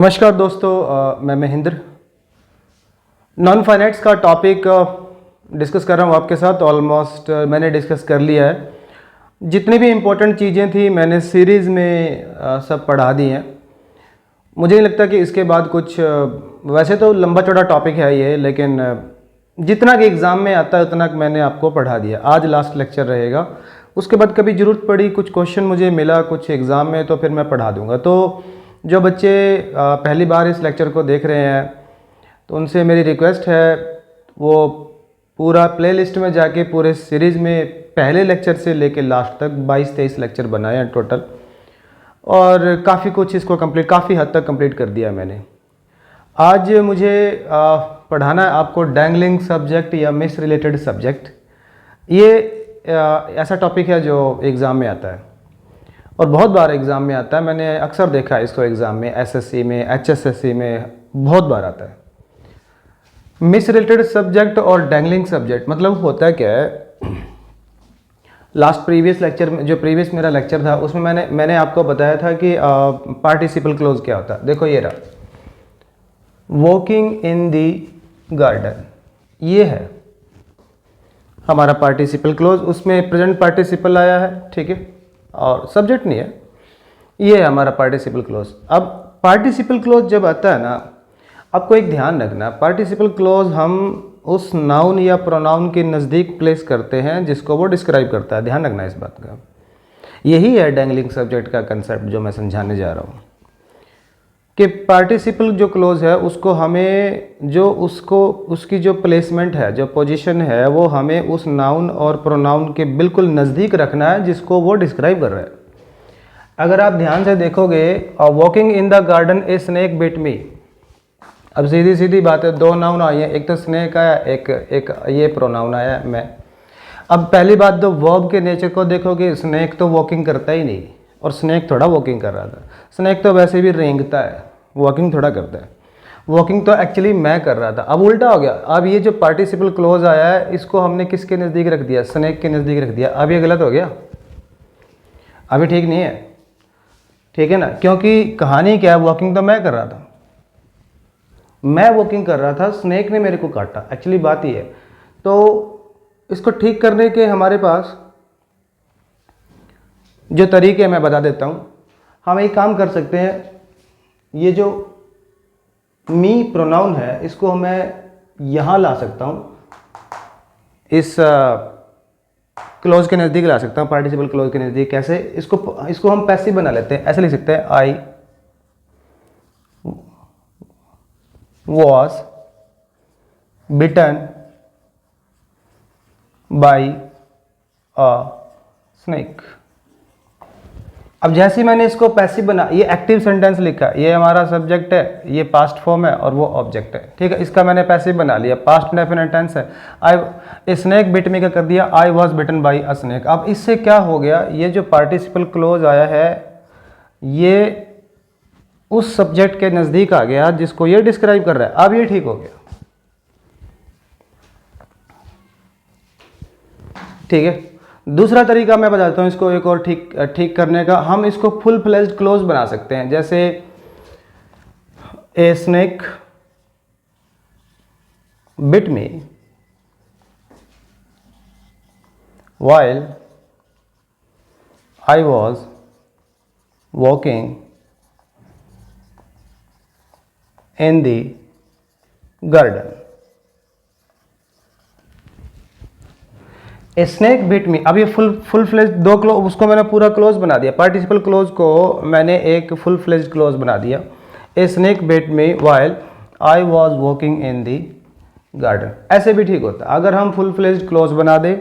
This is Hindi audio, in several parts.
नमस्कार दोस्तों, मैं महेंद्र नॉन फाइनेंस का टॉपिक डिस्कस कर रहा हूँ आपके साथ। ऑलमोस्ट मैंने डिस्कस कर लिया है। जितनी भी इम्पोर्टेंट चीज़ें थी मैंने सीरीज़ में सब पढ़ा दी हैं। मुझे नहीं लगता कि इसके बाद कुछ वैसे तो लंबा चौड़ा टॉपिक है ये, लेकिन जितना कि एग्ज़ाम में आता है उतना मैंने आपको पढ़ा दिया। आज लास्ट लेक्चर रहेगा, उसके बाद कभी ज़रूरत पड़ी, कुछ क्वेश्चन मुझे मिला कुछ एग्ज़ाम में, तो फिर मैं पढ़ा दूँगा। तो जो बच्चे पहली बार इस लेक्चर को देख रहे हैं तो उनसे मेरी रिक्वेस्ट है वो पूरा प्लेलिस्ट में जाके पूरे सीरीज़ में पहले लेक्चर से लेके लास्ट तक 22-23 लेक्चर बनाए हैं टोटल, और काफ़ी कुछ इसको काफ़ी हद तक कंप्लीट कर दिया मैंने। आज मुझे पढ़ाना है आपको डैंगलिंग सब्जेक्ट या मिस रिलेटेड सब्जेक्ट। ये ऐसा टॉपिक है जो एग्ज़ाम में आता है और बहुत बार एग्ज़ाम में आता है। मैंने अक्सर देखा है इसको एग्ज़ाम में, एसएससी में, एचएसएससी में बहुत बार आता है। मिस रिलेटेड सब्जेक्ट और डैंगलिंग सब्जेक्ट मतलब होता क्या है। लास्ट प्रीवियस लेक्चर में, जो प्रीवियस मेरा लेक्चर था, उसमें मैंने आपको बताया था कि पार्टिसिपल क्लोज क्या होता है। देखो ये रहा, वॉकिंग इन दी गार्डन, ये है हमारा पार्टिसिपल क्लोज। उसमें प्रेजेंट पार्टिसिपल आया है, ठीक है, और सब्जेक्ट नहीं है। ये है हमारा पार्टिसिपल क्लोज। अब पार्टिसिपल क्लोज जब आता है ना, आपको एक ध्यान रखना, पार्टिसिपल क्लोज हम उस नाउन या प्रोनाउन के नज़दीक प्लेस करते हैं जिसको वो डिस्क्राइब करता है। ध्यान रखना इस बात का। यही है डैंगलिंग सब्जेक्ट का कंसेप्ट जो मैं समझाने जा रहा हूँ कि पार्टिसिपल जो क्लोज है उसको हमें, जो उसकी जो प्लेसमेंट है, जो पोजीशन है, वो हमें उस नाउन और प्रोनाउन के बिल्कुल नज़दीक रखना है जिसको वो डिस्क्राइब कर रहा है। अगर आप ध्यान से देखोगे, walking in the garden a snake bit me, अब सीधी सीधी बात है, दो नाउन आए हैं, एक तो स्नेक आया, एक ये प्रोनाउन आया मैं। अब पहली बात तो वर्ब के नेचर को देखोगे, स्नेक तो वॉकिंग करता ही नहीं, और स्नेक थोड़ा वॉकिंग कर रहा था। स्नेक तो वैसे भी रेंगता है, वॉकिंग थोड़ा करता है। वॉकिंग तो एक्चुअली मैं कर रहा था। अब उल्टा हो गया। अब ये जो पार्टिसिपल क्लोज आया है इसको हमने किसके नज़दीक रख दिया? स्नेक के नज़दीक रख दिया। अब ये गलत हो गया, अभी ठीक नहीं है, ठीक है ना? क्योंकि कहानी क्या है, वॉकिंग तो मैं कर रहा था, मैं वॉकिंग कर रहा था, स्नेक ने मेरे को काटा। एक्चुअली बात ही है। तो इसको ठीक करने के हमारे पास जो तरीके मैं बता देता हूँ। हम एक काम कर सकते हैं, ये जो मी प्रोनाउन है इसको मैं यहाँ ला सकता हूँ, इस क्लोज के नज़दीक ला सकता हूँ, पार्टिसिपल क्लोज के नज़दीक। कैसे? इसको हम पैसिव बना लेते हैं। ऐसे लिख सकते हैं, आई was bitten by a snake। अब जैसे मैंने इसको पैसिव बना, ये एक्टिव सेंटेंस लिखा, ये हमारा सब्जेक्ट है, ये पास्ट फॉर्म है और वो ऑब्जेक्ट है, ठीक है। इसका मैंने पैसिव बना लिया, पास्ट डेफिनेट टेंस है। आई स्नेक बिट मी का कर दिया, I was bitten by a snake. अब इससे क्या हो गया, ये जो पार्टिसिपल क्लोज आया है ये उस सब्जेक्ट के नज़दीक आ गया जिसको ये डिस्क्राइब कर रहा है। अब ये ठीक हो गया, ठीक है। दूसरा तरीका मैं बताता हूँ इसको एक और ठीक करने का। हम इसको फुल फ्लेज्ड क्लोज बना सकते हैं। जैसे a snake bit me while I was walking in the garden। A snake bit me, अब ये फुल फ्लेज दो क्लोज, उसको मैंने पूरा क्लोज बना दिया। पार्टिसिपल क्लोज को मैंने एक फुल फ्लेज क्लोज बना दिया। ए snake bit me while I was walking in the garden। ऐसे भी ठीक होता है अगर हम फुल फ्लेज क्लोज बना दें,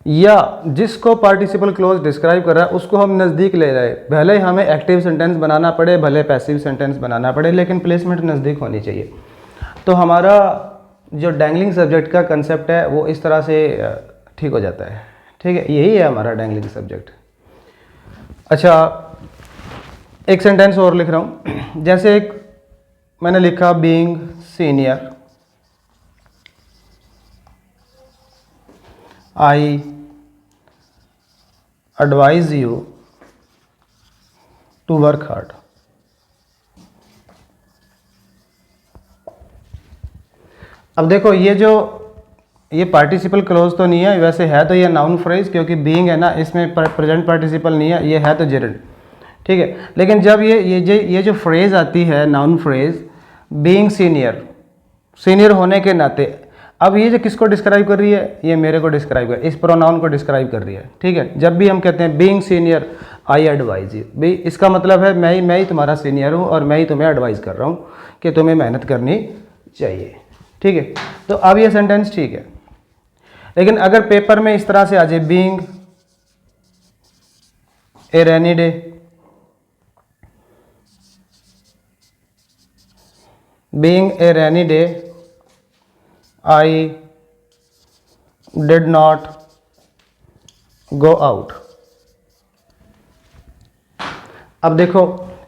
या जिसको पार्टिसिपल क्लोज डिस्क्राइब कर रहा है उसको हम नज़दीक ले जाए। भले हमें एक्टिव सेंटेंस बनाना पड़े, भले पैसिव सेंटेंस बनाना पड़े, लेकिन प्लेसमेंट नज़दीक होनी चाहिए। तो हमारा जो डैंगलिंग सब्जेक्ट का कंसेप्ट है वो इस तरह से ठीक हो जाता है, ठीक है। यही है हमारा डैंगलिंग सब्जेक्ट। अच्छा, एक सेंटेंस और लिख रहा हूँ। जैसे एक मैंने लिखा, being senior I advise you to work hard. अब देखो ये पार्टिसिपल क्लोज तो नहीं है, वैसे है तो ये नाउन फ्रेज, क्योंकि बीइंग है ना, इसमें प्रेजेंट पार्टिसिपल नहीं है, ये है तो जेरेंट, ठीक है। लेकिन जब ये जो फ्रेज आती है noun phrase, being senior, senior होने के नाते, अब ये जो किसको डिस्क्राइब कर रही है, ये मेरे को डिस्क्राइब कर, इस प्रोनाउन को डिस्क्राइब कर रही है, ठीक है। जब भी हम कहते हैं being senior I advise you, भाई इसका मतलब है मैं ही तुम्हारा सीनियर हूँ और मैं ही तुम्हें एडवाइस कर रहा हूँ कि तुम्हें मेहनत करनी चाहिए, ठीक है। तो अब ये सेंटेंस ठीक है। लेकिन अगर पेपर में इस तरह से आ जाए, being a rainy day, being a rainy day I did not go out. अब देखो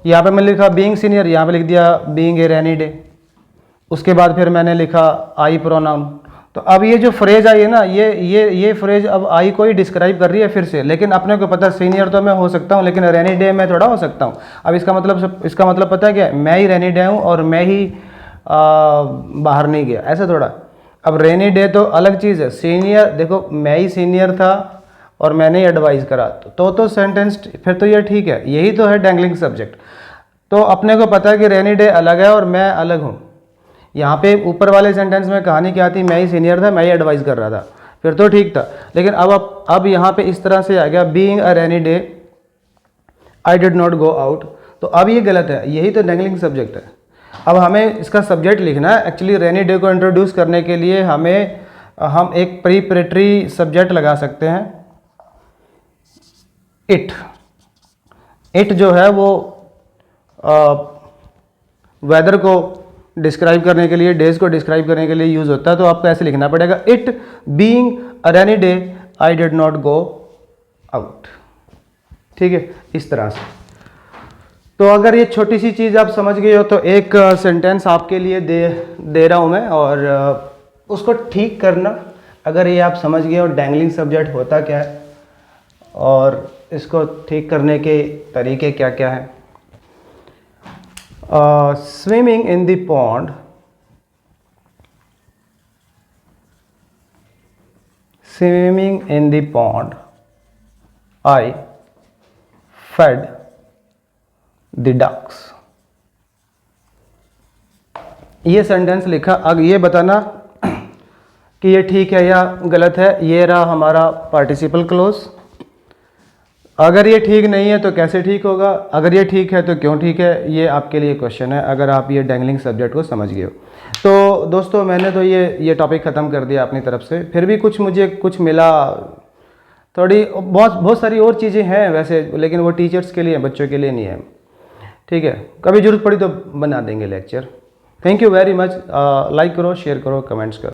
यहाँ पे मैंने लिखा बीइंग सीनियर, यहाँ पे लिख दिया बीइंग ए रेनी डे, उसके बाद फिर मैंने लिखा आई प्रोनाउन। तो अब ये जो फ्रेज आई है ना, ये फ्रेज अब आई को ही डिस्क्राइब कर रही है फिर से, लेकिन अपने को पता सीनियर तो मैं हो सकता हूँ, लेकिन रेनी डे में थोड़ा हो सकता हूँ। अब इसका मतलब पता है क्या, मैं ही रेनी डे हूँ और मैं ही बाहर नहीं गया, ऐसा थोड़ा। अब रेनी डे तो अलग चीज़ है, सीनियर देखो मैं ही सीनियर था और मैंने ही एडवाइस करा, तो सेंटेंस फिर तो ये ठीक है, यही तो है डैंगलिंग सब्जेक्ट। तो अपने को पता है कि रेनी डे अलग है और मैं अलग हूँ। यहाँ पे ऊपर वाले सेंटेंस में कहानी क्या थी, मैं ही सीनियर था, मैं ही एडवाइस कर रहा था, फिर तो ठीक था। लेकिन अब यहाँ पे इस तरह से आ गया, being a rainy day I did not go out, तो अब ये गलत है, यही तो डैंगलिंग सब्जेक्ट है। अब हमें इसका सब्जेक्ट लिखना है। एक्चुअली रेनी डे को इंट्रोड्यूस करने के लिए हम एक प्रीपरेटरी सब्जेक्ट लगा सकते हैं, इट जो है वो वेदर को डिस्क्राइब करने के लिए, डेज को डिस्क्राइब करने के लिए यूज़ होता है। तो आपको ऐसे लिखना पड़ेगा, it being a rainy day I did not go out, ठीक है, इस तरह से। तो अगर ये छोटी सी चीज़ आप समझ गए हो तो एक सेंटेंस आपके लिए दे रहा हूँ मैं, और उसको ठीक करना। अगर ये आप समझ गए हो डैंगलिंग सब्जेक्ट होता क्या है और इसको ठीक करने के तरीके क्या क्या हैं। Swimming in the pond, swimming in the pond I fed the ducks. ये सेंटेंस लिखा, अब ये बताना कि ये ठीक है या गलत है। ये रहा हमारा पार्टिसिपल क्लोज। अगर ये ठीक नहीं है तो कैसे ठीक होगा, अगर ये ठीक है तो क्यों ठीक है, ये आपके लिए क्वेश्चन है अगर आप ये डैंगलिंग सब्जेक्ट को समझ गए हो। तो दोस्तों मैंने तो ये टॉपिक ख़त्म कर दिया अपनी तरफ से। फिर भी मुझे कुछ मिला, थोड़ी बहुत सारी और चीज़ें हैं वैसे, लेकिन वो टीचर्स के लिए, बच्चों के लिए नहीं है, ठीक है। कभी ज़रूरत पड़ी तो बना देंगे lecture. Thank you very much. Like करो, शेयर करो, कमेंट्स करो।